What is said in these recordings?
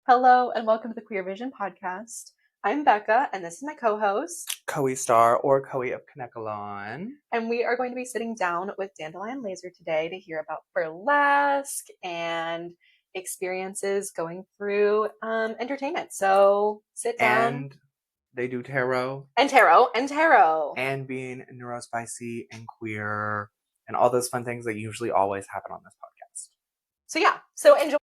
Hello and welcome to the Queer Vision podcast. I'm Becca and this is my co-host. Koee Starr or Koee of Kanekalon. And we are going to be sitting down with Dandelion Lazer today to hear about burlesque and experiences going through entertainment. So sit down. And they do tarot. And tarot. And being neurospicy and queer and all those fun things that usually always happen on this podcast. So enjoy.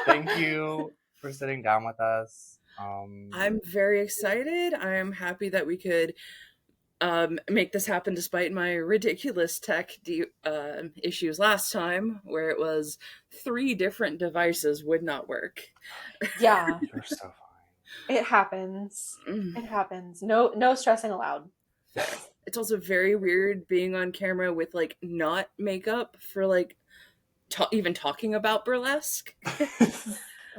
Thank you for sitting down with us. I'm very excited. I'm happy that we could make this happen despite my ridiculous tech issues last time, where it was 3 different devices would not work. Yeah. You're so fine. It happens. It happens. No stressing allowed. It's also very weird being on camera with like not makeup for like even talking about burlesque.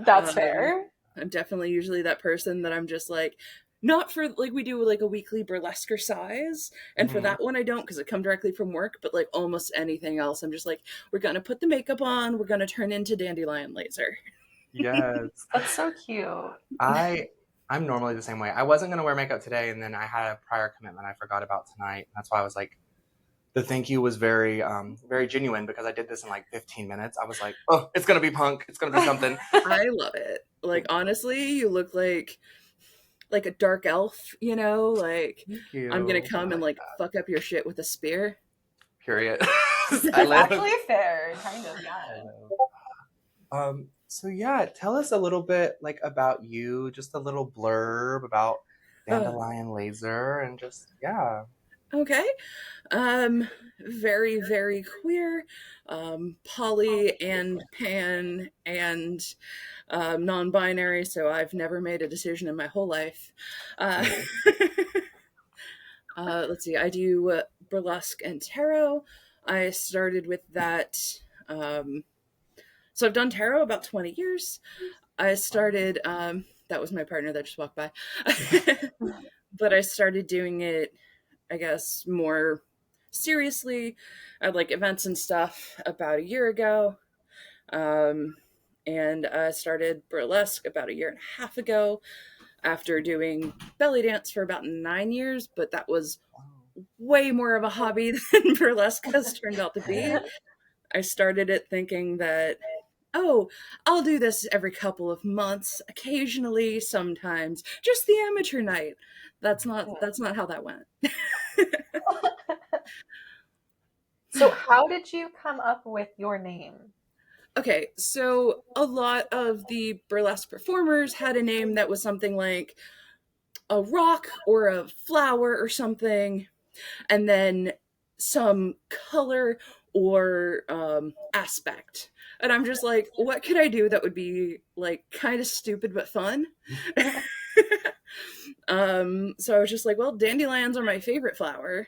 That's fair. I'm definitely usually that person that I'm just like, not for like we do like a weekly burlesque size, and for that one I don't because I come directly from work, but like almost anything else I'm just like, we're gonna put the makeup on, we're gonna turn into Dandelion Lazer. Yes. That's so cute. I'm normally the same way. I wasn't gonna wear makeup today, and then I had a prior commitment I forgot about tonight. That's why I was like, the thank you was very very genuine because I did this in like 15 minutes. I was like, oh, it's gonna be punk, it's gonna be something. I love it. Like honestly, you look like a dark elf, you know, like I'm gonna come and like fuck up your shit with a spear. Period. It's actually fair, kind of, yeah. So yeah, tell us a little bit like about you, just a little blurb about Dandelion Lazer and just Okay. Very, very queer, poly and pan and non-binary, so I've never made a decision in my whole life. Let's see, I do burlesque and tarot. I started with that. So I've done tarot about 20 years. I started, that was my partner that just walked by. But I started doing it, I guess, more seriously at like events and stuff about a year ago. And I started burlesque about a year and a half ago after doing belly dance for about 9 years, but that was way more of a hobby than burlesque has turned out to be. I started it thinking that, oh, I'll do this every couple of months, occasionally, sometimes, just the amateur night. That's not how that went. So how did you come up with your name? Okay, so a lot of the burlesque performers had a name that was something like a rock or a flower or something, and then some color or aspect. And I'm just like, what could I do that would be like kind of stupid but fun? So I was just like, well, dandelions are my favorite flower.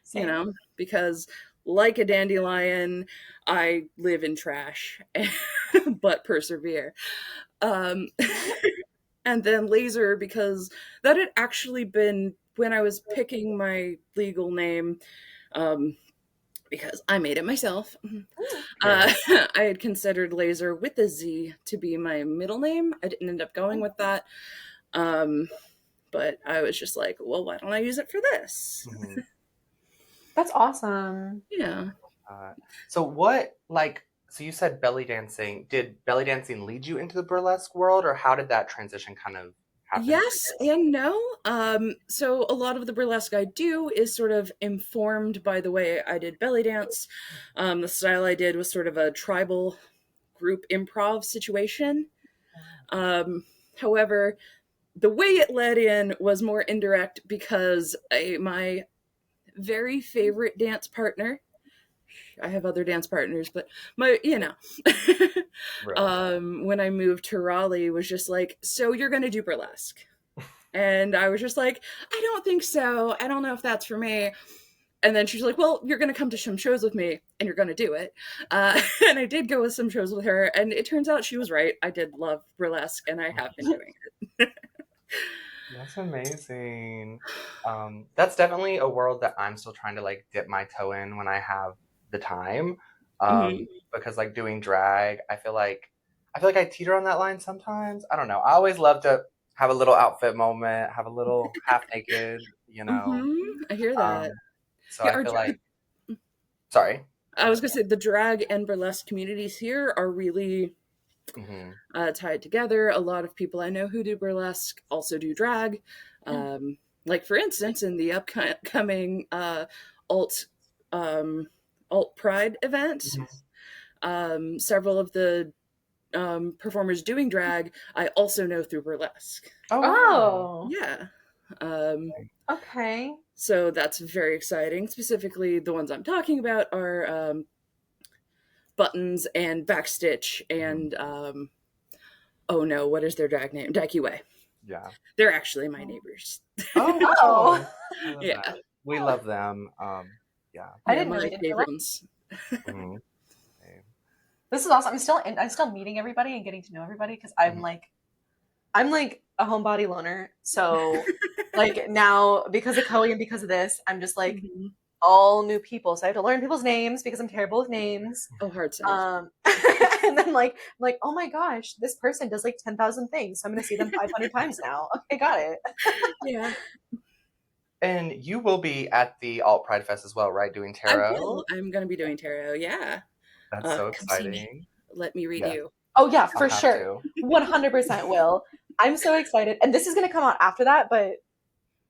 Same. You know, because like a dandelion, I live in trash, but persevere. And then laser, because that had actually been when I was picking my legal name, because I made it myself. I had considered Lazer with a Z to be my middle name. I didn't end up going with that. But I was just like, well, why don't I use it for this? Mm-hmm. That's awesome. Yeah. So you said belly dancing. Did belly dancing lead you into the burlesque world, or how did that transition kind of happen? Yes and no. So a lot of the burlesque I do is sort of informed by the way I did belly dance. The style I did was sort of a tribal group improv situation. However, the way it led in was more indirect because my very favorite dance partner, I have other dance partners, but when I moved to Raleigh was just like, so you're going to do burlesque. And I was just like, I don't think so. I don't know if that's for me. And then she's like, well, you're going to come to some shows with me and you're going to do it. And I did go with some shows with her. And it turns out she was right. I did love burlesque and I have been doing it. That's amazing. That's definitely a world that I'm still trying to like dip my toe in when I have the time. Mhm. Because like doing drag, I feel like I teeter on that line sometimes. I don't know. I always love to have a little outfit moment, have a little half naked, you know. I hear that. Um, so Yeah, I our feel like, sorry, go I was ahead. gonna say the drag and burlesque communities here are really Hmm. tied together. A lot of people I know who do burlesque also do drag. Like for instance, in the upcoming alt um, alt Pride event, Hmm. several of the performers doing drag I also know through burlesque. Oh wow. Oh, Yeah. Um, okay. so that's very exciting. Specifically, the ones I'm talking about are Buttons and Backstitch Mhm. and oh no, what is their drag name? Koee. Yeah. They're actually my neighbors. Oh Oh, wow. I love Yeah, that. We love them. Yeah. I yeah, didn't know my they did burlesque. favorite. Hmm. This is awesome. I'm still meeting everybody and getting to know everybody because Hmm. I'm like a homebody loner. So like now because of Koee and because of this, I'm just like Mhm. all new people. So I have to learn people's names because I'm terrible with names. Oh, hard save. And then like, oh my gosh, this person does like 10,000 things. So I'm gonna see them 500 times now. Okay, got it. Yeah, And you will be at the Alt Pride Fest as well, right? Doing I tarot. will. I'm gonna be doing tarot. Yeah. That's so Come see me. exciting. Let me read Yes, you. Oh yeah, I'll for have sure. to. 100% will. I'm so excited. And this is gonna come out after that, but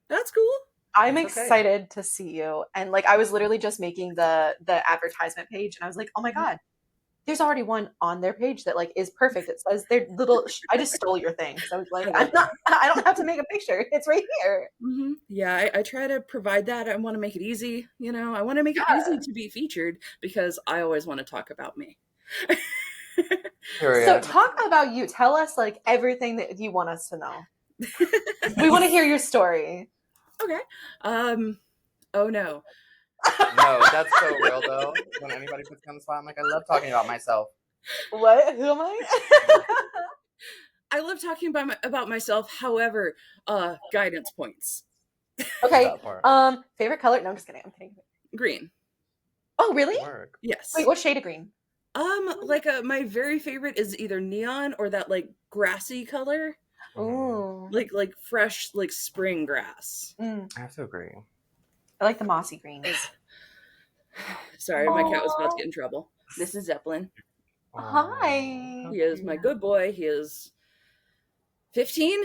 That's cool. I'm That's okay. excited to see you. And like I was literally just making the advertisement page and I was like, "Oh my Mhm. God, there's already one on their page that like is perfect. It says their little I just stole your thing." So I was like, I "I'm love not that. I don't have to make a picture. It's right here." Yeah, I try to provide that. I want to make it easy. I want to make it easy to be featured because I always want to talk about me. So Period. talk about you. Tell us like everything that you want us to know. We want to hear your story. Okay. Um. Oh no. No, that's so real though. When anybody puts me on the spot, I'm like, I love talking about myself. What? Who am I? I love talking about myself. However, guidance points. Okay. That part. Favorite color? No, I'm just kidding. I'm kidding. Green. Oh, really? Work. Wait, Yes. what shade of green? Like my very favorite is either neon or that like grassy color, Hmm. Ooh. like fresh like spring grass. Mm, I have to agree. I like the mossy greens. Sorry, my cat was about to Oh, get in trouble. This is Zeppelin. Oh, hi. how He is my cute. good boy. He is 15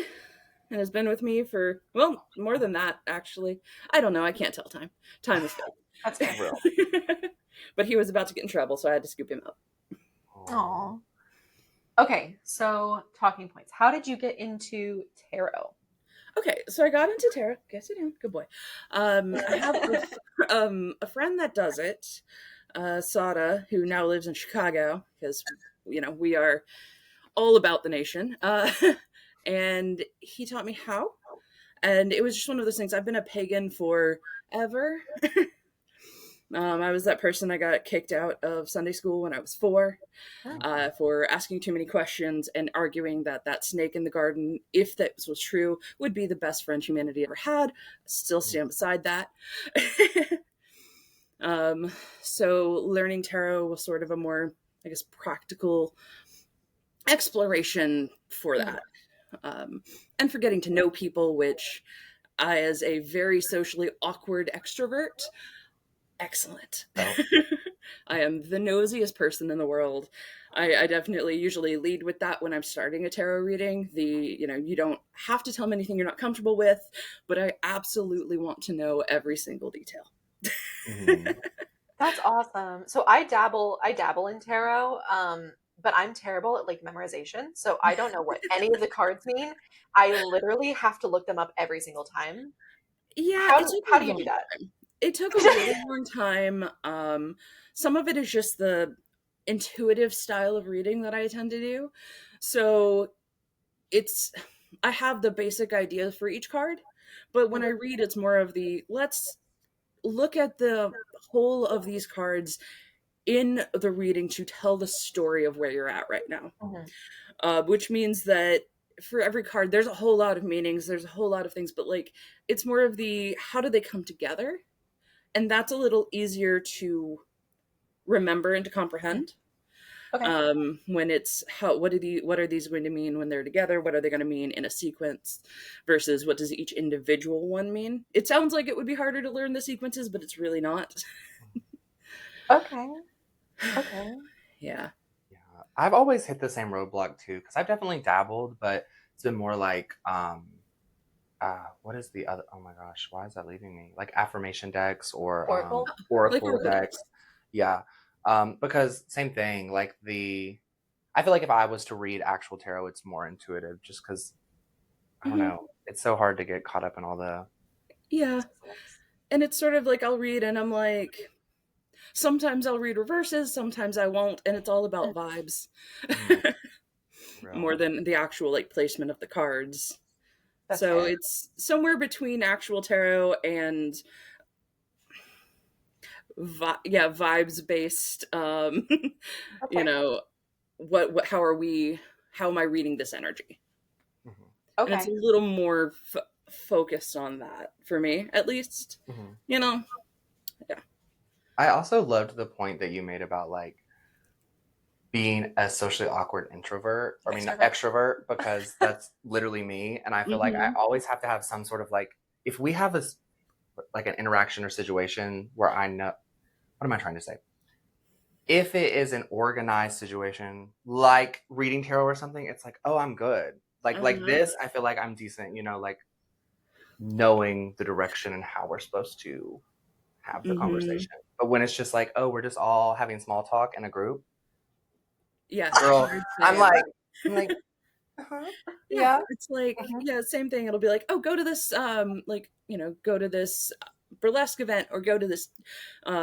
and has been with me for, well, more than that, actually. I don't know. I can't tell time. Time is That's fake. fair. Real. But he was about to get in trouble, so I had to scoop him up. Oh. Aw. Okay, so talking points. How did you get into tarot? Okay, so I got into tarot. Get sit down. Good boy. I have a friend that does it, Sada, who now lives in Chicago, because, we are all about the nation. And he taught me how. And it was just one of those things. I've been a pagan forever. I was that person that got kicked out of Sunday school when I was 4 Mhm. for asking too many questions and arguing that snake in the garden, if that was true, would be the best friend humanity ever had. Still stand beside that. um, so learning tarot was sort of a more, I guess, practical exploration for Mm. that. And for getting to know people, which I, as a very socially awkward extrovert, excellent. Oh. I am the nosiest person in the world. I definitely usually lead with that when I'm starting a tarot reading. You don't have to tell me anything you're not comfortable with, but I absolutely want to know every single detail. Mhm. That's awesome. So I dabble in tarot, but I'm terrible at like memorization. So I don't know what any of the cards mean. I literally have to look them up every single time. Yeah, it took How a do you do long that? time. It took a really long time. Some of it is just the intuitive style of reading that I tend to do. So it's I have the basic idea for each card, but when I read, it's more of the let's look at the whole of these cards in the reading to tell the story of where you're at right now. Mhm. Which means that for every card, there's a whole lot of meanings, there's a whole lot of things, but like it's more of the how do they come together, and that's a little easier to remember and to comprehend. Okay. When it's what are these going to mean when they're together? What are they going to mean in a sequence versus what does each individual one mean? It sounds like it would be harder to learn the sequences, but it's really not. Okay. Okay. Yeah. Yeah, I've always hit the same roadblock too, because I've definitely dabbled, but it's been more like what is the other? Oh my gosh, why is that leaving me? Like affirmation decks or Oracle. Like oracle Oracle decks. decks. Yeah, because same thing. Like I feel like if I was to read actual tarot, it's more intuitive, just because I don't Hmm. know. It's so hard to get caught up in all the Yeah. specifics. And it's sort of like I'll read and I'm like, sometimes I'll read reverses, sometimes I won't, and it's all about vibes Mhm, more real. than the actual like placement of the cards. That's So fair. it's somewhere between actual tarot and vibes based. You Okay. know, how am I reading this energy? Mhm, And it's a Okay. little more focused on that for me, at least. mhm. You know, yeah. I also loved the point that you made about like being a socially awkward introvert, I mean Extrovert. extrovert, because that's literally me. And I feel like I Hmm. always have to have some sort of like, if we have like an interaction or situation where I know, what am I trying to say? If it is an organized situation, like reading tarot or something, it's like, oh, I'm good. Like Uh-huh. this, I feel like I'm decent, like knowing the direction and how we're supposed to have the Hmm. conversation. But when it's just like, oh, we're just all having small talk in a group, Yeah, girl, hard I'm same. like, I'm like, uh-huh, Yeah, yeah. it's like, Mhm. yeah, same thing. It'll be like, oh, go to this, like, go to this burlesque event or go to this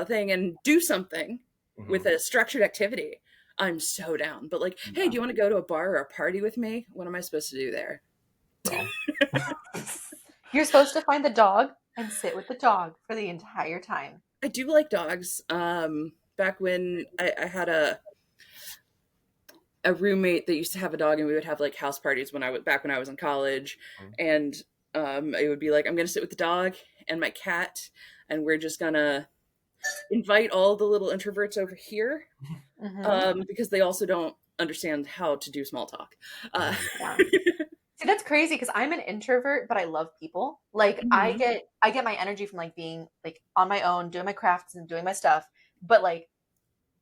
thing and do something with Hmm. a structured activity. I'm so down. But like, hey, do Yeah, you want to go to a bar or a party with me? What am I supposed to do there? girl. You're supposed to find the dog and sit with the dog for the entire time. I do like dogs. Back when I had a roommate that used to have a dog and we would have like house parties when I was in college, and it would be like I'm gonna sit with the dog and my cat and we're just gonna invite all the little introverts over here, Hmm. because they also don't understand how to do small talk. uh, Mhm. Yeah. See, that's crazy because I'm an introvert, but I love people. Like mhm, I get my energy from like being like on my own, doing my crafts and doing my stuff. But like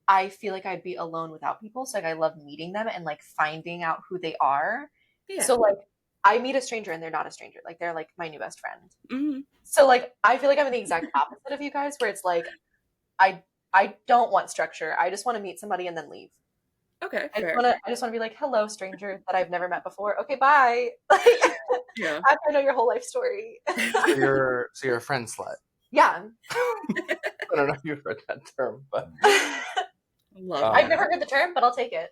I feel like I'd be alone without people. So like I love meeting them and like finding out who they are. yeah. So like I meet a stranger and they're not a stranger. Like they're like my new best friend. Mhm. So like I feel like I'm the exact opposite of you guys where it's like I I don't want structure. I just want to meet somebody and then leave. Okay, I just fair. want to I just want to be like, "Hello, stranger that I've never met before. Okay, bye." Like Yeah. after I know your whole life story. So you're a friend slut. Yeah. I don't know if you've heard that term, but Love I've um, that. never heard the term, but I'll take it.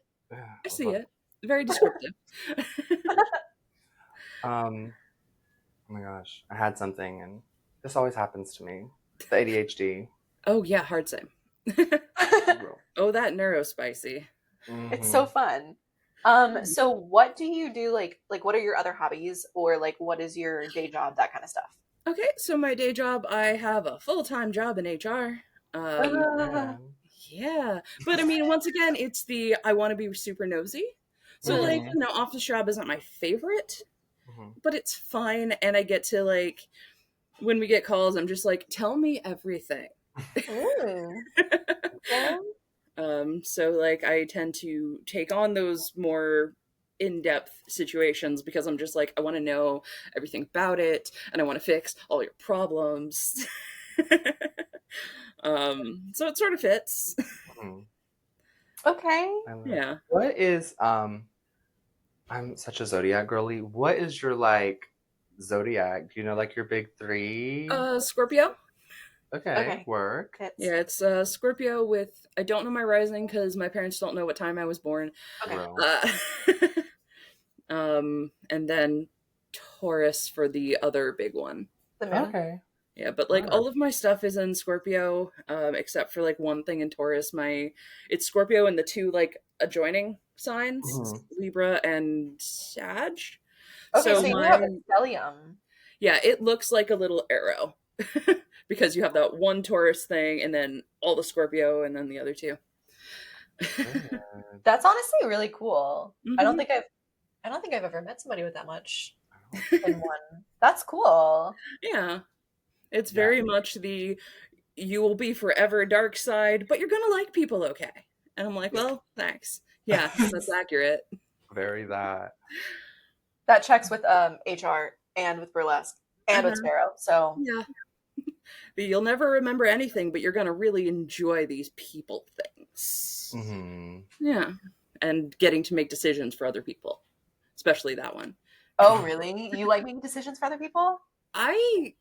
I see it. Very descriptive. oh my gosh, I had something, and this always happens to me. The ADHD. Oh yeah, hard same. Oh, that neurospicy. It's Mm-hmm. so fun. So what do you do like what are your other hobbies or like what is your day job, that kind of stuff? Okay, so my day job, I have a full-time job in HR. Um, Uh, Man. yeah, but I mean, once again, it's the I want to be super nosy. So like, Mm-hmm. office job isn't my favorite, Mm-hmm. but it's fine, and I get to like when we get calls, I'm just like, tell me everything. ooh, okay. So like I tend to take on those more in-depth situations because I'm just like I want to know everything about it and I want to fix all your problems. So it sort of fits. Mm-hmm. Okay. I love it. Yeah. What is I'm such a zodiac girly. What is your like zodiac? Do you know like your big three? Scorpio. Okay, Okay. work. Fits. Yeah, it's Scorpio with I don't know my rising because my parents don't know what time I was born. Okay. Real. Uh, and then Taurus for the other big one. The moon. Okay. Yeah, but like Work. all of my stuff is in Scorpio, except for like one thing in Taurus. It's Scorpio and the two like adjoining signs, Mhm. Libra and Sag. Okay, So so you have a mine, stellium. yeah, it looks like a little arrow. because you have that one Taurus thing and then all the Scorpio and then the other two. That's honestly really cool. Mm-hmm. I don't think I've ever met somebody with that much in one. That's cool. Yeah. It's Yeah. very much the you will be forever dark side, but you're gonna like people okay. And I'm like, well, thanks. Yeah, that's accurate. Very that. That checks with HR and with burlesque and with Uh-huh. tarot. So Yeah. You'll never remember anything, but you're gonna really enjoy these people things. Mm-hmm. Yeah. And getting to make decisions for other people. Especially that one. oh really? You like making decisions for other people? I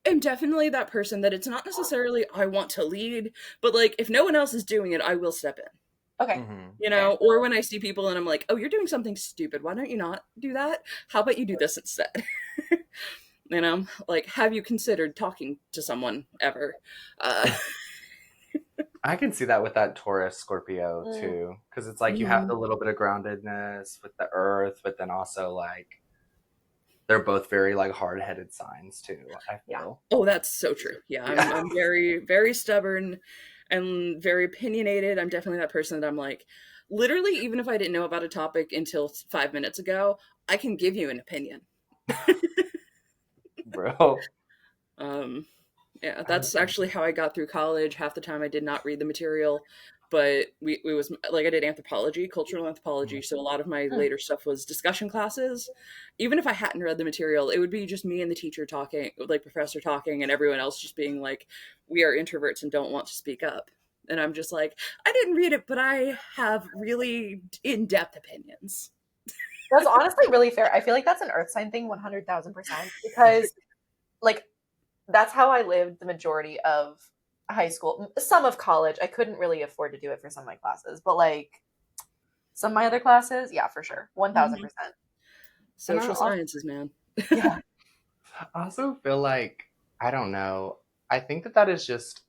am definitely that person that it's not necessarily I want to lead, but like if no one else is doing it, I will step in. Okay. Mm-hmm. You Fair. know, or when I see people and I'm like, oh, you're doing something stupid. Why don't you not do that? How about you do this instead? You know, like, have you considered talking to someone ever? I can see that with that Taurus Scorpio Mm. too, because it's like you have the little bit of groundedness with the earth, but then also like they're both very like hard-headed signs too, I Yeah. feel. Oh, that's so true. Yeah, I'm very, very stubborn and very opinionated. I'm definitely that person that I'm like, literally, even if I didn't know about a topic until 5 minutes ago, I can give you an opinion. Bro. Um, yeah, that's actually how I got through college. Half the time I did not read the material, but we was like I did anthropology, cultural anthropology, so a lot of my Mm. later stuff was discussion classes. Even if I hadn't read the material, it would be just me and the teacher talking, like professor talking, and everyone else just being like, "We are introverts and don't want to speak up." And I'm just like, I didn't read it, but I have really in-depth opinions. That's honestly really fair. I feel like that's an earth sign thing 100,000% because like that's how I lived the majority of high school, some of college. I couldn't really afford to do it for some of my classes, but like some of my other classes, yeah, for sure. Mhm. 1000%. And I Social also, sciences, man. yeah. I also feel like, I don't know, I think that that is just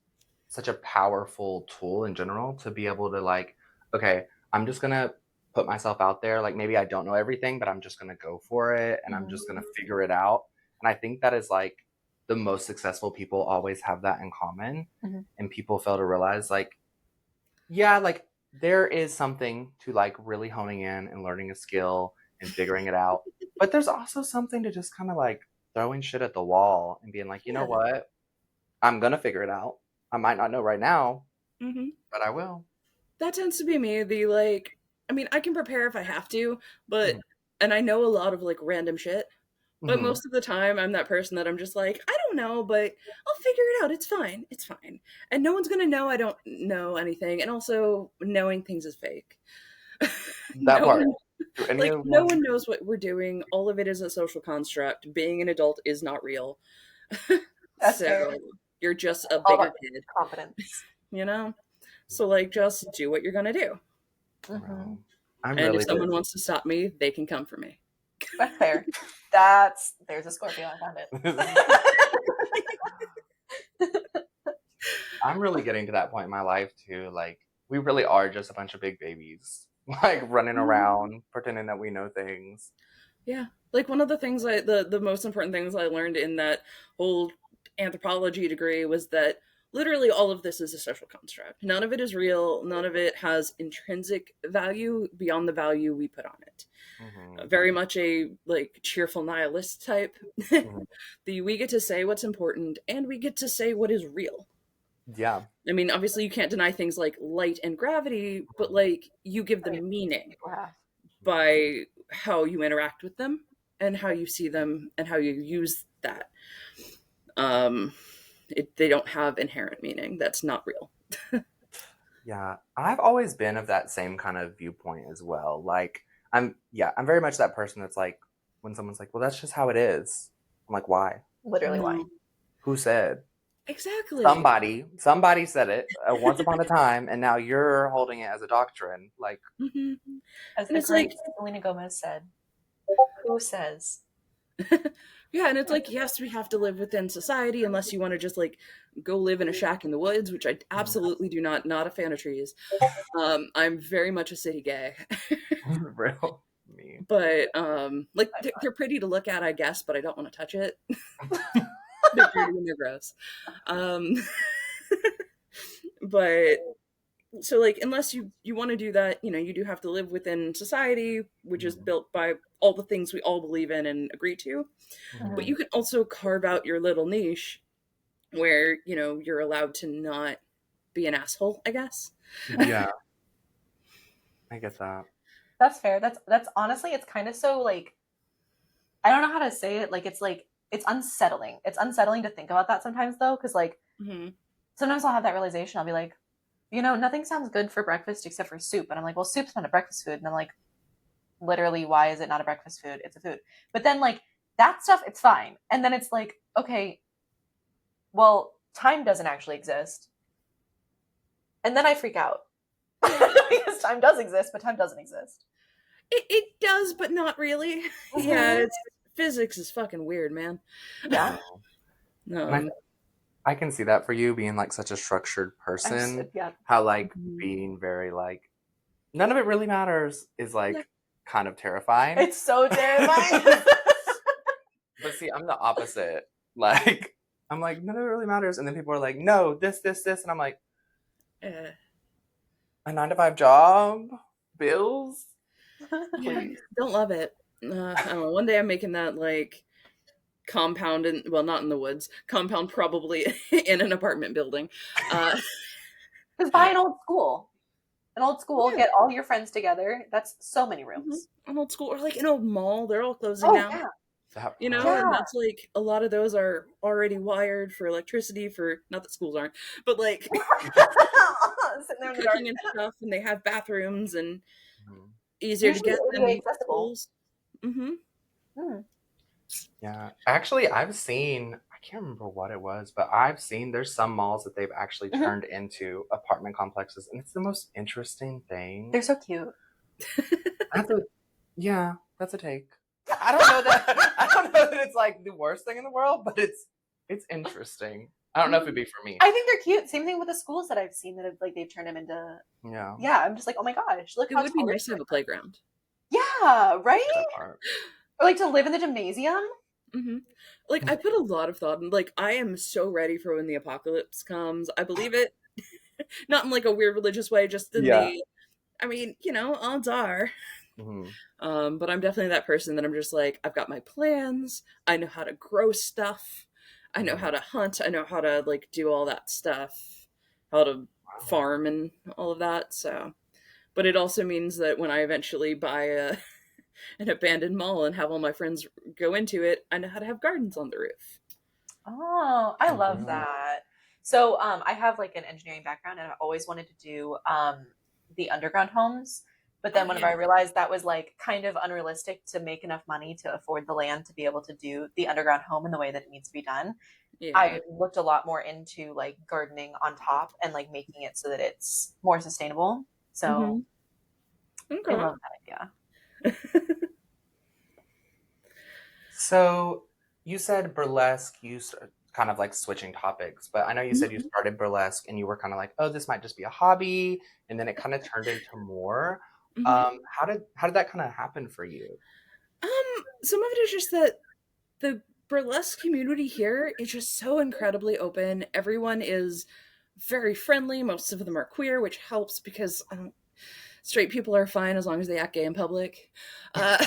such a powerful tool in general to be able to like, okay, I'm just gonna put myself out there. Like maybe I don't know everything, but I'm just gonna go for it and I'm Mhm. just gonna figure it out. And I think that is like the most successful people always have that in common. Mhm. And people fail to realize like, yeah, like there is something to like really honing in and learning a skill and figuring it out. But there's also something to just kind of like throwing shit at the wall and being like, you know Yeah. what? I'm gonna figure it out. I might not know right now, Hmm. but I will. That tends to be me. The like, I mean, I can prepare if I have to, but Mhm. and I know a lot of like random shit. But Mhm. most of the time, I'm that person that I'm just like, I don't know, but I'll figure it out. It's fine. It's fine. And no one's gonna know I don't know anything. And also, knowing things is fake. That No part. one, Do like, no one anyone? knows what we're doing. All of it is a social construct. Being an adult is not real. That's fair. So you're just a All bigger about kid, confidence. you know? So, like, just do what you're gonna do. Hmm. Bro, I'm And if really someone good. wants to stop me, they can come for me. That's fair. There's a Scorpio. I found it. I'm really getting to that point in my life too. Like we really are just a bunch of big babies, like running around pretending that we know things. Yeah. Like one of the things the most important things I learned in that whole anthropology degree was that literally all of this is a social construct. None of it is real. None of it has intrinsic value beyond the value we put on it. Hmm. Very much a like cheerful nihilist type. Hmm. We get to say what's important and we get to say what is real. Yeah. I mean, obviously you can't deny things like light and gravity, but like you give I mean, them meaning people have. by how you interact with them and how you see them and how you use that. Um, they don't have inherent meaning. That's not real. Yeah, I've always been of that same kind of viewpoint as well. Like, I'm very much that person that's like, when someone's like, well, that's just how it is. I'm like, why? Literally why? No, Who said? exactly. Somebody said it once upon a time, and now you're holding it as a doctrine. Like, Hmm. As And the it's like, great Selena Gomez said, who says? yeah, and it's like, yes, we have to live within society unless you want to just like go live in a shack in the woods, which I absolutely do not. Not a fan of trees. I'm very much a city gay. real me. But like I they're pretty to look at, I guess, but I don't want to touch it. They're dirty and they're gross. Um, but so like unless you want to do that, you do have to live within society, which is Mhm. built by all the things we all believe in and agree to. But Mhm. you can also carve out your little niche where you're allowed to not be an asshole, I guess. Yeah, I get that. That's fair. That's honestly, it's kind of so like, I don't know how to say it. Like it's unsettling. It's unsettling to think about that sometimes though, because like Hmm. sometimes I'll have that realization. I'll be like, nothing sounds good for breakfast except for soup, and I'm like, well, soup's not a breakfast food, and I'm like, literally, why is it not a breakfast food? It's a food. But then like that stuff, it's fine, and then it's like, okay, well, time doesn't actually exist, and then I freak out because time does exist, but time doesn't exist. It does, but not really. Yeah, Mm-hmm. physics is fucking weird, man. Yeah, Mhm. And um I can see that for you being like such a structured I'm just, person, yeah, how like mhm. being very like none of it really matters is Yeah. like kind of terrifying. it's so terrifying. But see, I'm the opposite. Like I'm like none of it really matters, and then people are like, no, this, and I'm like uh, a 9 to 5 job, bills, yeah, please. don't love it. I don't know, one day I'm making that like compound in, well, not in the woods, compound probably in an apartment building. uh Just buy an old school. An old school, yeah. get all your friends together. That's so many Mhm. rooms. An old school or like an old mall, they're all closing Oh down. yeah. That And Yeah. part. that's like a lot of those are already wired for electricity, for not that schools aren't, but like Sitting there in the dark. cooking and stuff, and they have bathrooms and Mhm. easier to Usually get ADA than accessible. schools. Hmm. Hmm. Yeah. Actually, I've seen, I can't remember what it was, but I've seen there's some malls that they've actually Hmm. turned into apartment complexes, and it's the most interesting thing. They're so cute. That's a, yeah, that's a take. I don't know that I don't know that it's like the worst thing in the world, but it's interesting. I don't know if it'd be for me. I think they're cute. Same thing with the schools that I've seen that have like they've turned them into. Yeah, Yeah, I'm just like, oh my gosh, look It how would be tall this nice to have a person. playground. Yeah, right. that part. Or like to live in the gymnasium. Hmm. Like I put a lot of thought in. Like I am so ready for when the apocalypse comes. I believe it, not in like a weird religious way, just in Yeah. the. I mean, odds are. Hmm. But I'm definitely that person that I'm just like, I've got my plans. I know how to grow stuff. I know Hmm. how to hunt. I know how to like do all that stuff, how to Wow. farm and all of that. So, but it also means that when I eventually buy an abandoned mall and have all my friends go into it, I know how to have gardens on the roof. Oh, I love Mhm. that. So, I have like an engineering background, and I've always wanted to do the underground homes. But Oh then, whenever yeah, I realized that was like kind of unrealistic to make enough money to afford the land to be able to do the underground home in the way that it needs to be done, yeah. I've looked a lot more into like gardening on top and like making it so that it's more sustainable. So, Mm-hmm. I Okay. love that idea. So you said burlesque, kind of like switching topics, but I know you said you Mhm. started burlesque and you were kind of like, oh, this might just be a hobby, and then it kind of turned into more. Mhm. How did that kind of happen for you? Some of it is just that the burlesque community here is just so incredibly open. Everyone is very friendly. Most of them are queer, which helps because straight people are fine as long as they act gay in public. Uh,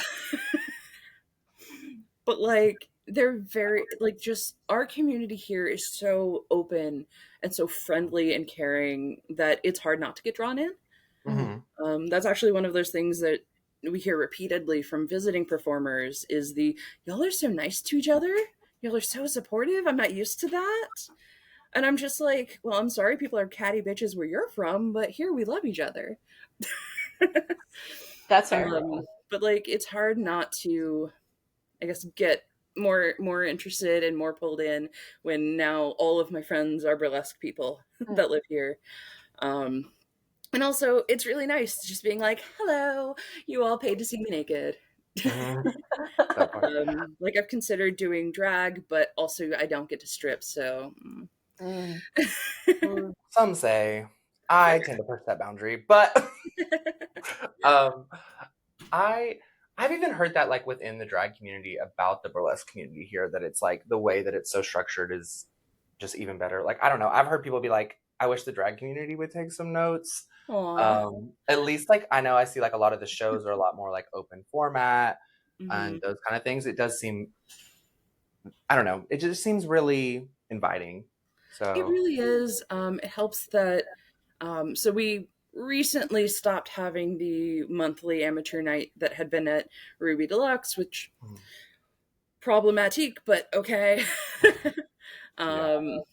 but like they're very like just our community here is so open and so friendly and caring that it's hard not to get drawn in. Mhm. Hmm. That's actually one of those things that we hear repeatedly from visiting performers is the y'all are so nice to each other. Y'all are so supportive. I'm not used to that. And I'm just like, well, I'm sorry people are catty bitches where you're from, but here we love each other. That's fair. But like it's hard not to, I guess, get more interested and more pulled in when now all of my friends are burlesque people Mm. that live here. Um, And also, it's really nice just being like, hello, you all paid to see me naked. Hmm. That part. Like, I've considered doing drag, but also I don't get to strip, so. Mm. Some say I Fair. tend to push that boundary, but um, I I've even heard that like within the drag community about the burlesque community here, that it's like the way that it's so structured is just even better. Like, I don't know. I've heard people be like, I wish the drag community would take some notes. Aw. At least like I know I see like a lot of the shows are a lot more like open format Hmm. and those kind of things. It does seem, I don't know, it just seems really inviting. It So, really is. It helps that. So we recently stopped having the monthly amateur night that had been at Ruby Deluxe, which mhm. problematic, but okay. Yeah. um,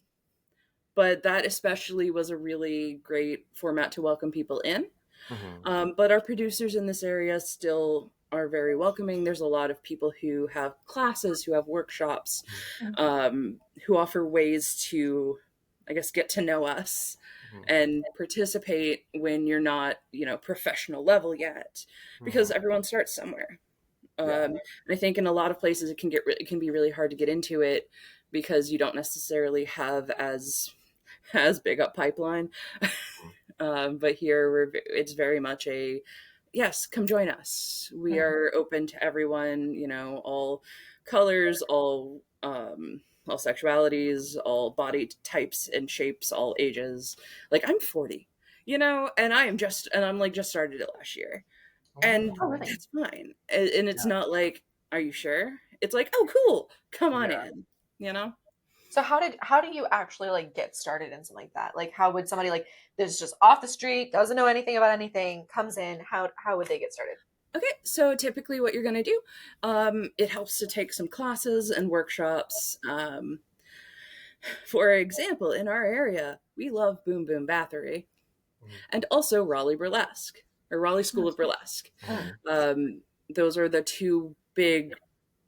but that especially was a really great format to welcome people in. Hmm. But our producers in this area still are very welcoming. There's a lot of people who have classes, who have workshops, who offer ways to, I guess, get to know us Hmm. and participate when you're not, professional level yet, because Hmm. everyone starts somewhere. Yeah. And I think in a lot of places it can be really hard to get into it because you don't necessarily have as big a pipeline. Mhm. But here it's very much a yes, come join us. We Mhm. are open to everyone, all colors, all sexualities, all body types and shapes, all ages. Like I'm 40, and I'm like just started it last year. And Oh, Oh, really? that's fine. And it's yeah. not like, are you sure? It's like, oh cool, come on Yeah. in, you know? So how do you actually like get started in something like that? Like how would somebody like this just off the street, doesn't know anything about anything, comes in, how would they get started? Okay, so typically what you're going to do, it helps to take some classes and workshops. For example, in our area, we love Boom Boom Battery Mhm. and also Raleigh Burlesque or Raleigh School of Burlesque. Mhm. Um, those are the two big,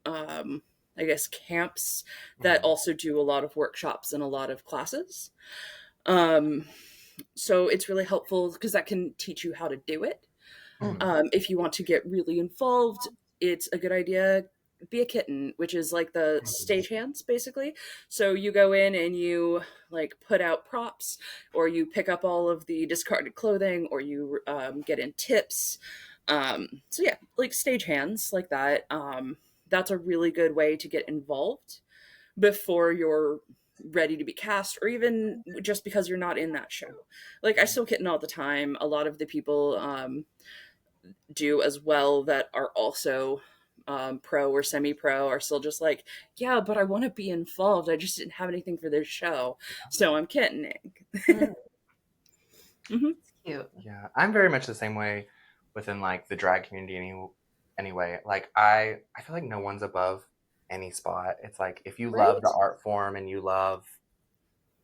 um, I guess, camps that Mhm. also do a lot of workshops and a lot of classes. Um, so it's really helpful because that can teach you how to do it. Mhm. If you want to get really involved, it's a good idea. Be a kitten, which is like the Mhm. stagehands, basically. So you go in and you like put out props, or you pick up all of the discarded clothing, or you get in tips. So yeah, like stagehands, like that. That's a really good way to get involved before you're ready to be cast, or even just because you're not in that show. Like I still kitten all the time. A lot of the people do as well that are also pro or semi-pro are still just like, yeah, but I want to be involved. I just didn't have anything for this show, so I'm kittening. Mm, Hmm. cute. Yeah, I'm very much the same way within like the drag community anyway. Like I feel like no one's above any spot. It's like if you love the Right? art form and you love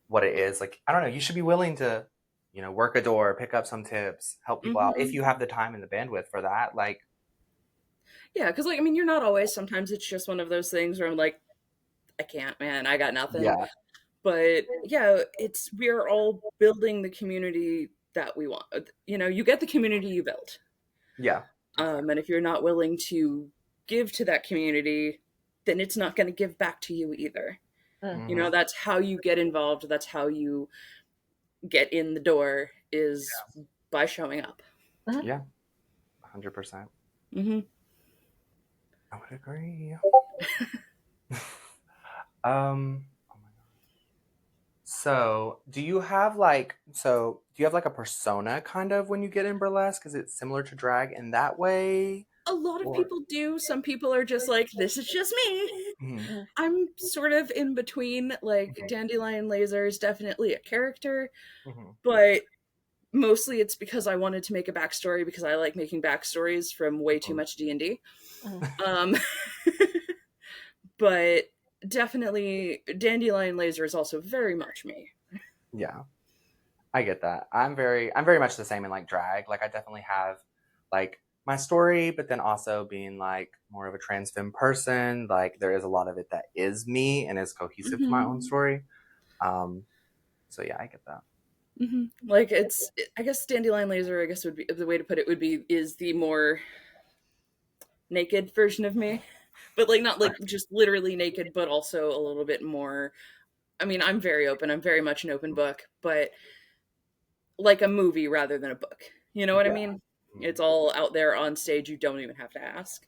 what it is, like I don't know, you should be willing to, work a door, pick up some tips, help people out if Hmm. you have the time and the bandwidth for that. Like, Yeah, because like I mean, you're not always. Sometimes it's just one of those things where I'm like, I can't, man. I got nothing. yeah, But yeah, it's we're all building the community that we want. You get the community you build. yeah, exactly. And if you're not willing to give to that community, then it's not going to give back to you either. Mm, That's how you get involved. That's how you get in the door is by showing up. mhm. Yeah, 100%. Hmm. I would agree. Oh my God. So, do you have like a persona kind of when you get in burlesque? Is it similar to drag in that way? A lot of Or people do. Some people are just like, this is just me. Mhm. Mhm. I'm sort of in between. Like, Mhm. Dandelion Lazer is definitely a character, Mhm. but mostly it's because I wanted to make a backstory because I like making backstories from way too Mhm. much D&D. Mhm. Um, but definitely Dandelion Laser is also very much me. Yeah, I get that. I'm very much the same in like drag. Like I definitely have like my story, but then also being like more of a trans femme person, like there is a lot of it that is me and is cohesive to my Hmm. own story. Um, so yeah, I get that. Hmm. Like I guess Dandelion Laser, I guess would be the way to put it would be is the more naked version of me, but like not like just literally naked, but also a little bit more. I mean, I'm very open. I'm very much an open book, but like a movie rather than a book. You know what I Yeah. mean? Mhm. It's all out there on stage. You don't even have to ask.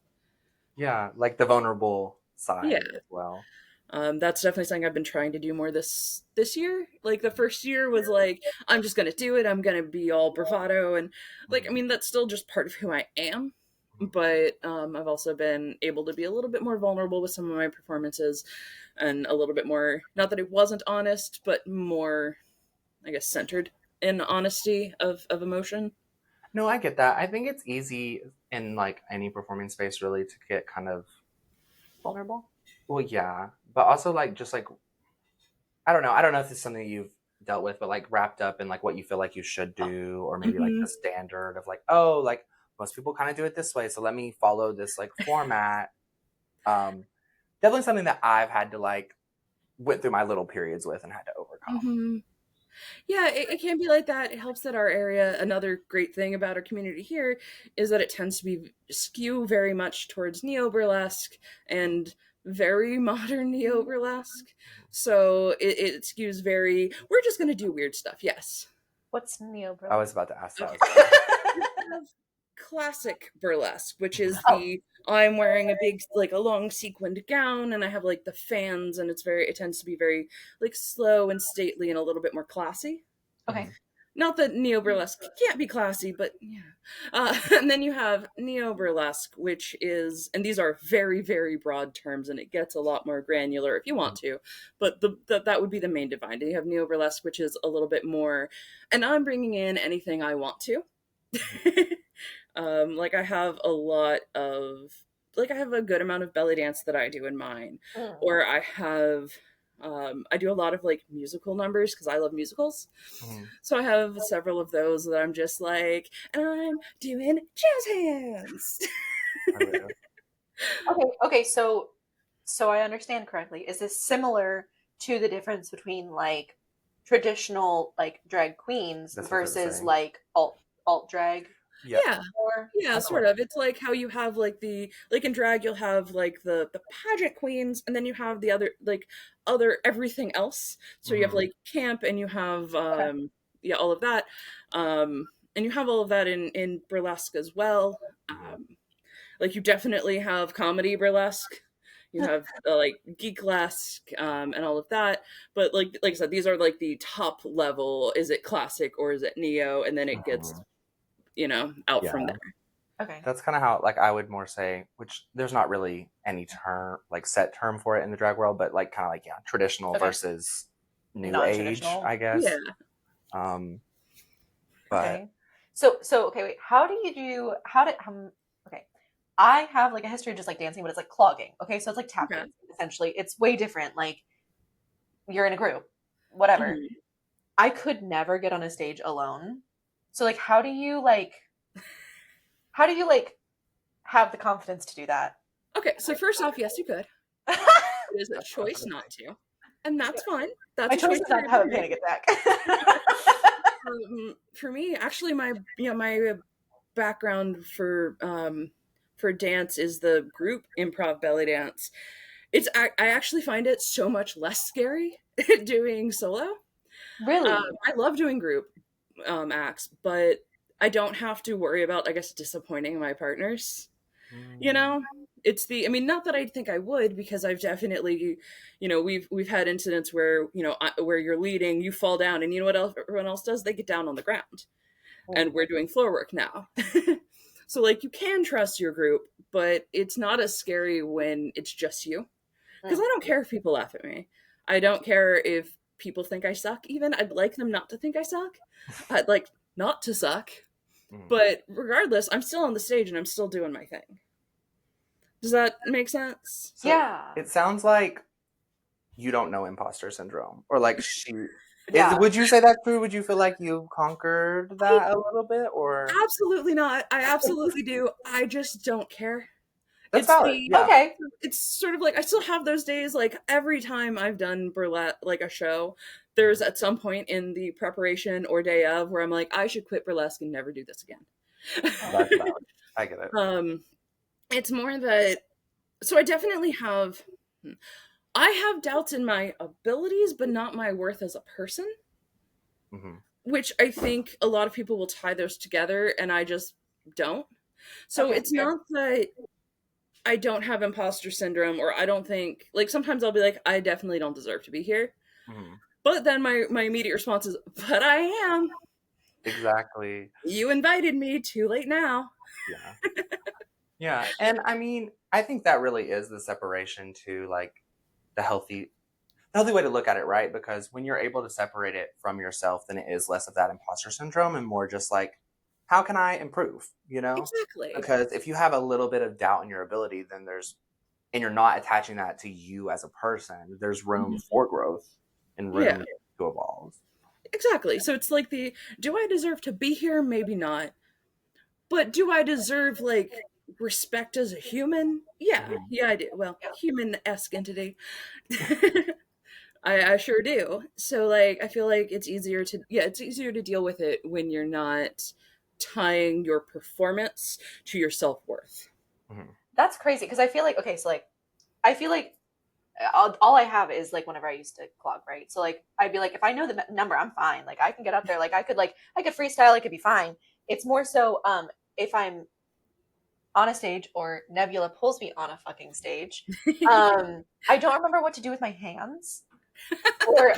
Yeah, like the vulnerable Yeah. side as well. That's definitely something I've been trying to do more this year. Like the first year was like, I'm just gonna do it. I'm gonna be all bravado, and like, I Mhm, mean, that's still just part of who I am. mhm. But I've also been able to be a little bit more vulnerable with some of my performances, and a little bit more. Not that it wasn't honest, but more, I guess, centered in honesty of emotion. No, I get that. I think it's easy in like any performing space really to get kind of Vulnerable. well, yeah, but also like just like I don't know. I don't know if it's something you've dealt with, but like wrapped up in like what you feel like you should do, or maybe like Hmm. the standard of like, oh, like most people kind of do it this way, so let me follow this like format. Um, Definitely something that I've had to like went through my little periods with and had to overcome. Hmm. Yeah, it can be like that. It helps that our area, another great thing about our community here is that it tends to be skew very much towards neo burlesque and very modern neo burlesque. So it skews very, we're just going to do weird stuff. Yes. What's neo I was burlesque? about to ask that Okay. as well. You have classic burlesque, which is Oh, the I'm wearing a big, like a long sequined gown and I have like the fans, and it tends to be very like slow and stately and a little bit more classy. okay. Mhm, Not that neo burlesque can't be classy, but yeah. And then you have neo burlesque, which is, and these are very, very broad terms, and it gets a lot more granular if you want mhm, to. But that would be the main divide. And you have neo burlesque, which is a little bit more, and I'm bringing in anything I want to. mhm, Like I have a lot of, like I have a good amount of belly dance that I do in mine, Mm. or I do a lot of like musical numbers because I love musicals. mhm. So I have several of those that I'm just like, and I'm doing jazz hands. I get it. Okay, okay, so I understand correctly. Is this similar to the difference between like traditional like drag queens That's what I was versus saying. like alt drag Yeah, Yeah. or Yeah, kind of sort like of. It's like how you have like the, like in drag you'll have like the pageant queens, and then you have the other like other everything else. So you have mhm, like camp, and you have okay. yeah, all of that. And you have all of that in burlesque as well. mhm, Like you definitely have comedy burlesque. You have like geeklesque, and all of that. But like I said, these are like the top level. Is it classic or is it neo? And then it gets, mhm. out from Yeah. there. Okay. That's kind of how like I would more say, which there's not really any term like set term for it in the drag world, but like kind of like yeah, traditional Okay. versus new age, Non-traditional. I Yeah. guess. Um, but Okay. So okay, wait. How do you do how did okay. I have like a history of just like dancing, but it's like clogging. Okay, so it's like tap Okay. dancing essentially. It's way different. Like you're in a group, whatever. Mhm. I could never get on a stage alone. So like how do you like have the confidence to do that? Okay, so first off, yes, you could. It is a choice not to, and that's fine. That's My a choice choice is that not to you're have a going to make. panic attack. For me, actually, my background for dance is the group improv belly dance. I actually find it so much less scary doing solo. Really? I love doing group acts, but I don't have to worry about, I guess, disappointing my partners. You mm, know, it's the, I mean, not that I think I would, because I've definitely, we've had incidents where, where you're leading, you fall down, and you know what else everyone else does? They get down on the ground, and we're doing floor work now. So like you can trust your group, but it's not as scary when it's just you. Because I Mm. don't care if people laugh at me. I don't care if people think I suck, even. I'd like them not to think I suck. I'd like not to suck. mm. But regardless, I'm still on the stage and I'm still doing my thing. Does that make sense? So Yeah. it sounds like you don't know imposter syndrome, or like she is. Yeah. Would you say that's true? Would you feel like you conquered I that a little bit, or absolutely not. I absolutely do. I just don't care. that's It's valid? the Yeah. Okay. it's sort of like I still have those days. Like every time I've done burlesque, like a show, there's at some point in the preparation or day of where I'm like, I should quit burlesque and never do this That's again. valid. I get it. um, it's more that, so I definitely have, I have doubts in my abilities, but not my worth as a person, Hmm. which I think a lot of people will tie those together, and I just don't. So Okay. it's Fair. not that I don't have imposter syndrome, or I don't think, like, sometimes I'll be like, I definitely don't deserve to be here. Mm-hmm. But then my immediate response is, but I am. Exactly. You invited me, too late now. Yeah. Yeah. And I mean, I think that really is the separation to like the healthy way to look at it, right? Because when you're able to separate it from yourself, then it is less of that imposter syndrome and more just like, how can I improve? You know? Exactly. Because if you have a little bit of doubt in your ability, then and you're not attaching that to you as a person, there's room Mhm. for growth and Yeah, room to evolve. exactly. So it's like do I deserve to be here? Maybe not. But do I deserve, like, respect as a human? Yeah. Mm-hmm. Yeah, I do. Well, Yeah. human-esque entity. I sure do. So, like, I feel like it's easier to deal with it when you're not tying your performance to your self-worth. Mm-hmm. That's crazy because I feel like okay, so like I feel like all I have is like whenever I used to clog, right? So like I'd be like, if I know the number, I'm fine. Like I can get up there. Like I could freestyle. I could be fine. It's more so if I'm on a stage or Nebula pulls me on a fucking stage, I don't remember what to do with my hands or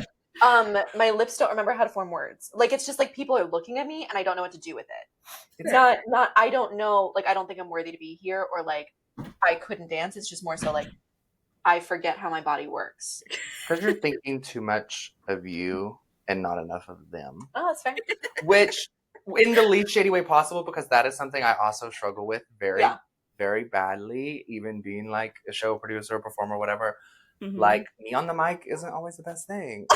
my lips don't remember how to form words. Like it's just like people are looking at me and I don't know what to do with it. It's Not I don't know, like I don't think I'm worthy to be here or like I couldn't dance. It's just more so like I forget how my body works. because you're thinking too much of you and not enough of them. Oh, that's fair. Which, in the least shady way possible, because that is something I also struggle with very, Yeah. very badly, even being like a show producer, performer, whatever. Mhm. Like, me on the mic isn't always the best thing.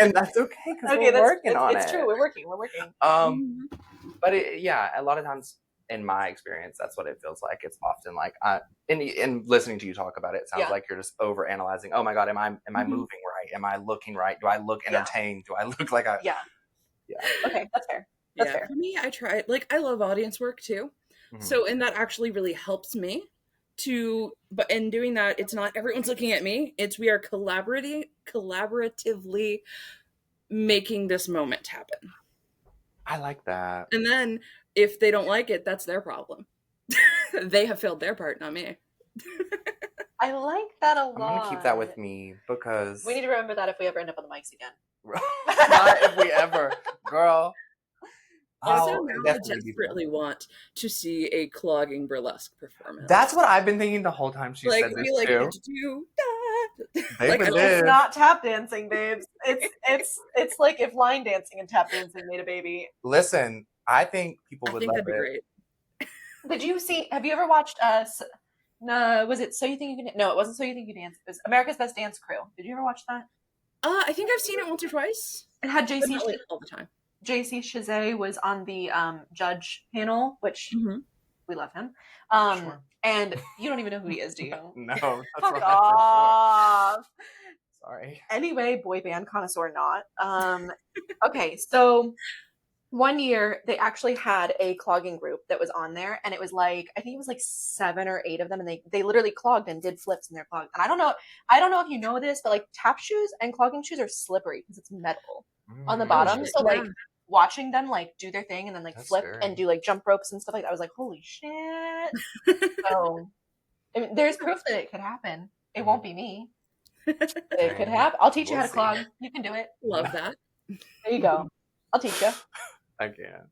And that's okay, because Okay, we're working on it's it. true. We're working. We're working. Mhm. But yeah, a lot of times in my experience, that's what it feels like. It's often like, in listening to you talk about it, it sounds Yeah. like you're just over analyzing. Oh my god, am I Mhm. moving right? Am I looking right? Do I look Yeah. entertained? Do I look like Yeah. yeah? Okay, that's fair. That's Yeah, fair. for me, I try, like, I love audience work too. Mhm. So, and that actually really helps me but in doing that, it's not everyone's looking at me. It's we are collaboratively making this moment happen. I like that. And then if they don't like it, that's their problem. They have failed their part, not me. I like that a I'm gonna keep that with lot. me because We need to remember that if we ever end up on the mics again. not if we ever, girl. Also, I'll now I definitely be there. desperately want to see a clogging burlesque performance. That's what I've been thinking the whole time she Like, said this we like too. do that. Like, Baby I It's did. not tap dancing, babes. It's like if line dancing and tap dancing made a baby. Listen, I think people I would think love that'd be it. great. Have you ever watched no, was it So You Think You Can No, it wasn't So You Think You Dance. It was America's Best Dance Crew. Did you ever watch that? I think I've seen it once or twice, It had but not like all the time. JC Chazet was on the judge panel, which Mm-hmm. we love him. Sure. And you don't even know who he is, do you? No, that's Fuck right, off. for sure. Sorry. Anyway, boy band connoisseur not. Okay, so one year they actually had a clogging group that was on there, and it was like I think it was like 7 or 8 of them, and they literally clogged and did flips in their clog. And I don't know if you know this, but like tap shoes and clogging shoes are slippery because it's metal on the Oh Mm, bottom. shit! So Yeah. like watching them like do their thing and then like that's flip scary. and do like jump ropes and stuff like that, I was like, holy shit. So I mean, there's proof that it could happen. It won't be me. It could happen. I'll teach you We'll how to see. clog. You can do it. Love that. There you go. I'll teach you. I can't.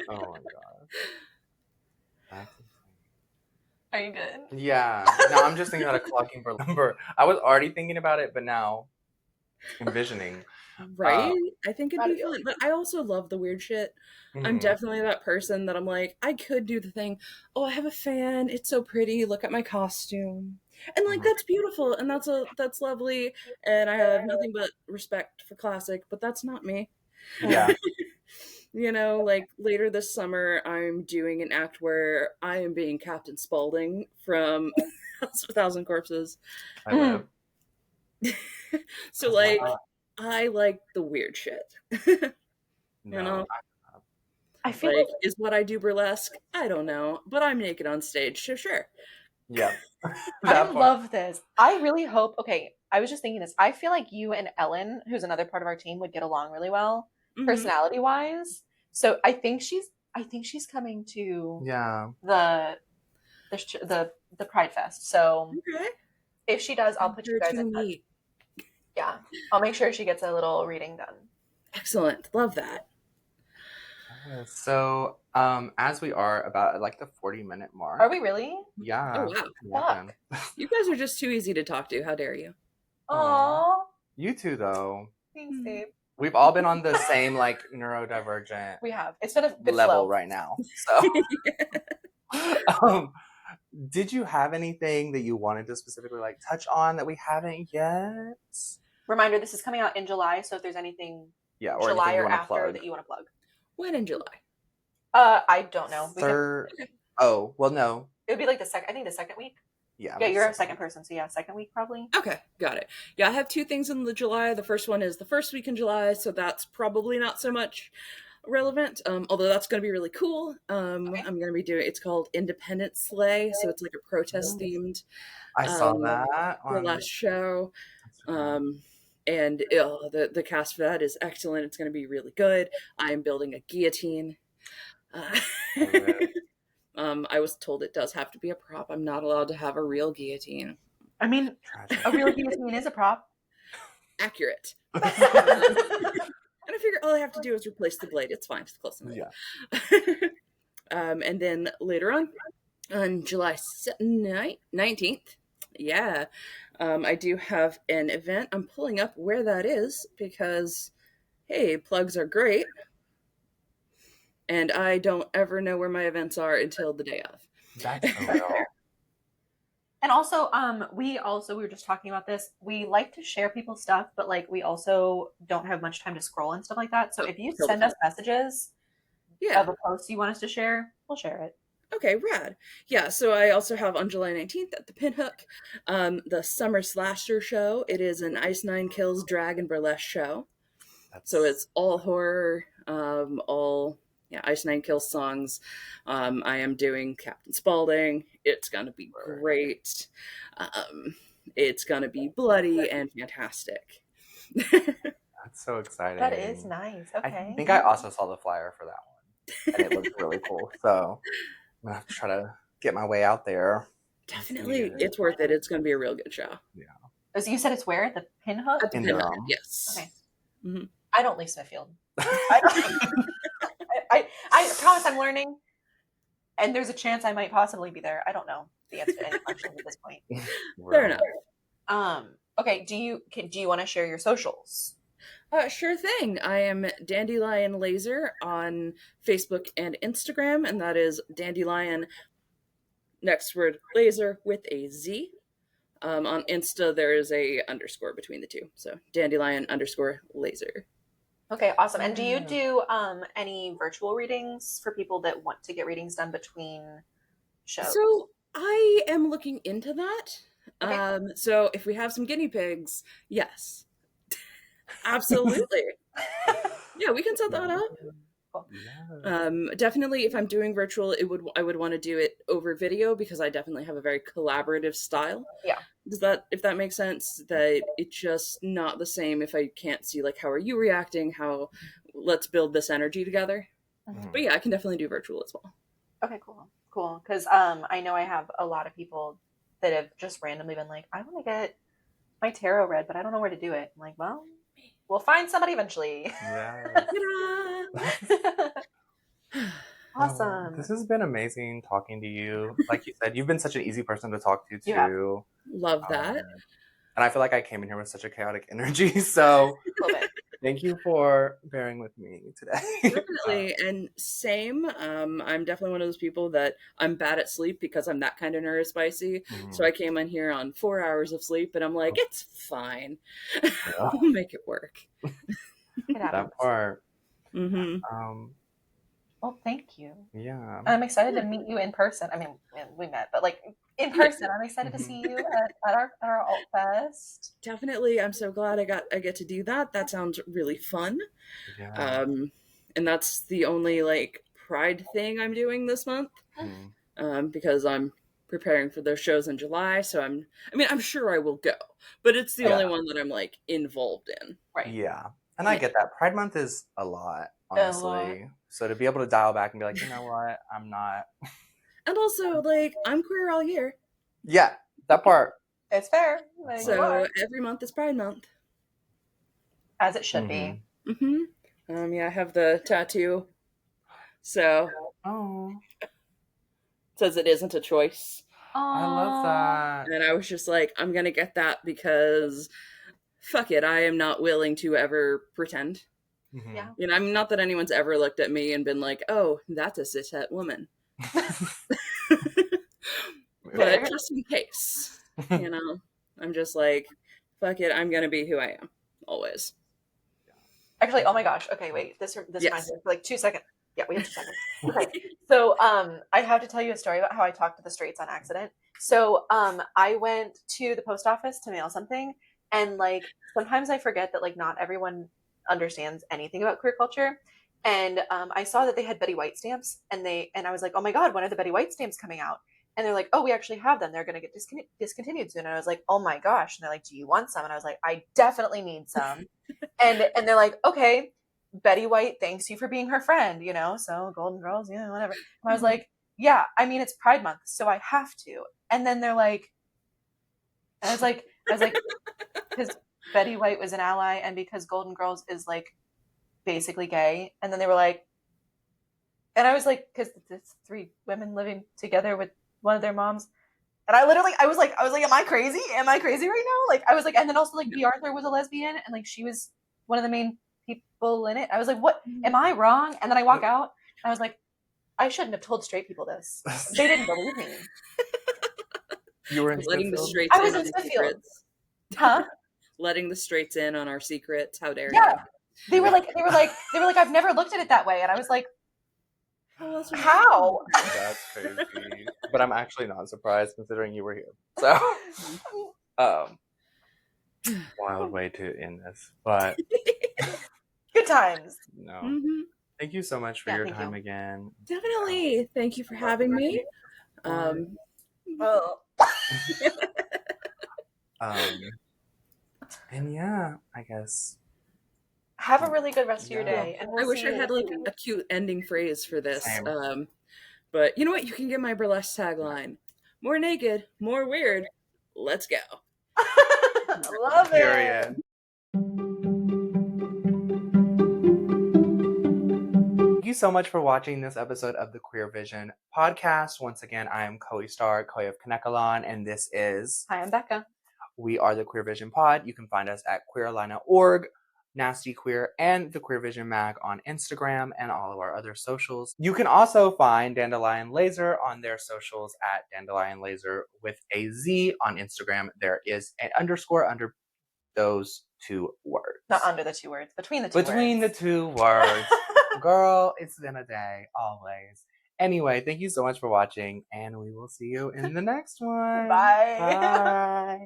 Oh my god. That's Are you good? insane. Yeah. Now I'm just thinking about a clocking per number. I was already thinking about it, but now envisioning. Right? I think it'd Proud of be you. fun. But I also love the weird shit. I'm Mhm. definitely that person that I'm like, I could do the thing. Oh, I have a fan. It's so pretty. Look at my costume. And like Mhm. that's beautiful and that's lovely and I have nothing but respect for classic, but that's not me. Yeah. You know, like later this summer I'm doing an act where I am being Captain Spaulding from House of a Thousand Corpses. I live. So 'Cause why like not? I like the weird shit. You No. know? I feel Like, like is what I do burlesque? I don't know, but I'm naked on stage, so sure. Yeah. I That part. love this. I really hope. Okay, I was just thinking this. I feel like you and Ellen, who's another part of our team, would get along really well, Mhm. personality wise. So I think she's coming to Yeah. the the Pride Fest. So Okay. if she does, I'll I'm put you here guys to in touch. meet. Yeah, I'll make sure she gets a little reading done. Excellent. Love that. So, as we are about like the 40-minute mark. Are we really? Oh, Yeah. wow. You guys are just too easy to talk to. How dare you? Aww. You too, though. Thanks, babe. We've all been on the same like neurodivergent We have. It's been a good level flow right now. So, did you have anything that you wanted to specifically like touch on that we haven't yet? Reminder: this is coming out in July, so if there's anything or July anything you or want to after plug. that you want to plug. When in July? I don't know. Oh, well, no. It would be like the second. I think the second week. Yeah. Yeah, you're a second person, so yeah, second week probably. Okay, got it. Yeah, I have 2 things in the July. The first one is the first week in July, so that's probably not so much relevant. Although that's going to be really cool. Okay. I'm going to be doing. It's called Independent Slay, so it's like a protest themed. I saw that the last show. And the cast for that is excellent. It's going to be really good. I am building a guillotine. I was told it does have to be a prop. I'm not allowed to have a real guillotine. I mean, a real guillotine is a prop. Accurate. And I figure all I have to do is replace the blade. It's fine. It's close enough. Yeah. And then later on July 19th, yeah, I do have an event. I'm pulling up where that is because, hey, plugs are great. And I don't ever know where my events are until the day of. That's real. And also, we were just talking about this. We like to share people's stuff, but like we also don't have much time to scroll and stuff like that. So if you send us messages of a post you want us to share, we'll share it. Okay, rad. Yeah, so I also have on July 19th at the Pinhook, the Summer Slasher Show. It is an Ice Nine Kills drag and burlesque show. So it's all horror, Ice Nine Kills songs. I am doing Captain Spaulding. It's gonna be great. It's gonna be bloody and fantastic. That's so exciting. That is nice. Okay. I think I also saw the flyer for that one, and it looks really cool. So I'm gonna have to try to get my way out there. Definitely, it's worth it. It's gonna be a real good show. Yeah. So you said it's where? The Pinhook? At the Pinhook, yes. Okay. Mm-hmm. I don't leave Smithfield. I promise I'm learning, and there's a chance I might possibly be there. I don't know the answer to any questions at this point. Fair enough. Okay. Do you want to share your socials? Sure thing. I am Dandelion Lazer on Facebook and Instagram, and that is Dandelion, next word, laser with a Z. On Insta, there is a underscore between the two. So Dandelion_Lazer. Okay, awesome. And do you do any virtual readings for people that want to get readings done between shows? So I am looking into that. Okay. So if we have some guinea pigs, yes. Absolutely. Yeah, we can set that up. Cool. Definitely, if I'm doing virtual, I would want to do it over video because I definitely have a very collaborative style. Yeah. If that makes sense, that it's just not the same if I can't see like how are you reacting, how let's build this energy together. Mm-hmm. But yeah, I can definitely do virtual as well. Okay, cool. Because I know I have a lot of people that have just randomly been like, I want to get my tarot read, but I don't know where to do it. I'm like, well, we'll find somebody eventually. Yeah. Awesome. This has been amazing talking to you. Like you said, you've been such an easy person to talk to too. Yeah. Love that. And I feel like I came in here with such a chaotic energy. So thank you for bearing with me today. Definitely. And same. I'm definitely one of those people that I'm bad at sleep because I'm that kind of neurospicy. Mm-hmm. So I came in here on 4 hours of sleep and I'm like, it's fine. Yeah. We'll make it work. That part. Mm-hmm. Well, thank you. Yeah. I'm excited to meet you in person. I mean, we met, but like in person, I'm excited to see you at our Alt Fest. Definitely. I'm so glad I get to do that. That sounds really fun. Yeah. And that's the only like Pride thing I'm doing this month. Because I'm preparing for those shows in July. So I'm sure I will go, but it's the only one that I'm like involved in. Right. Yeah. And I get that. Pride Month is a lot, honestly. So to be able to dial back and be like, you know what, I'm not And also, like, I'm queer all year. Yeah, that part. It's fair. Like, you So are. every month is Pride Month. As it should Mm-hmm. be. Yeah, I have the tattoo. So Oh, it says it isn't a choice. I love that. And I was just like, I'm gonna get that because fuck it, I am not willing to ever pretend. Mm-hmm. Yeah. You know, I'm not that anyone's ever looked at me and been like, oh, that's a cishet woman. But Fair. just in case, you know, I'm just like, fuck it, I'm gonna be who I am. Always. Actually, oh my gosh. Okay, wait. This reminds Yes. me for like 2 seconds. Yeah, we have 2 seconds. Okay. So I have to tell you a story about how I talked to the straights on accident. So I went to the post office to mail something, and like sometimes I forget that like not everyone understands anything about queer culture. And I saw that they had Betty White stamps, and I was like, oh my god, when are the Betty White stamps coming out? And they're like, oh, we actually have them. They're going to get discontinued soon. And I was like, oh my gosh. And they're like, do you want some? And I was like, I definitely need some. And they're like, okay, Betty White thanks you for being her friend, you know, so Golden Girls, yeah, whatever. And I was like, yeah, I mean it's Pride Month, so I have to. And then they're like, and I was like, because Betty White was an ally, and because Golden Girls is like basically gay. And then they were like, and I was like, because it's three women living together with one of their moms. And I was like, am I crazy? Am I crazy right now? Like, I was like, and then also like B. Arthur was a lesbian, and like she was one of the main people in it. I was like, what? Am I wrong? And then I walk out, and I was like, I shouldn't have told straight people this. They didn't believe me. You were in Letting the Smithfield? straights I was in in on Smithfield, secrets. huh? Letting the straights in on our secrets. How dare Yeah. you? I've never looked at it that way, and I was like, How else would how? That's crazy. But I'm actually not surprised considering you were here. So, wild way to end this. But Good times. no. Mm-hmm. Thank you so much for Yeah, your thank time you. again. Definitely. Thank you for having me. Um, Oh. and yeah, I guess. Have a really good rest of your Yeah. day, and I we'll wish see I you. had like a cute ending phrase for this. Same. But you know what? You can get my burlesque tagline. More naked, more weird. Let's go. Love it. Period. Thank you so much for watching this episode of the Queer Vision podcast. Once again, I am Koee Starr, Koee of Kanekalon, and this is Hi, I'm Becca. We Are the Queer Vision Pod. You can find us at queeralina.org, Nasty Queer, and the Queer Vision Mag on Instagram and all of our other socials. You can also find Dandelion Lazer on their socials at Dandelion Lazer with a Z on Instagram. There is an underscore under those two words. Not under the two words, between the two Between words. the two words. Girl, it's been a day, always. Anyway, thank you so much for watching, and we will see you in the next one. Bye. Bye.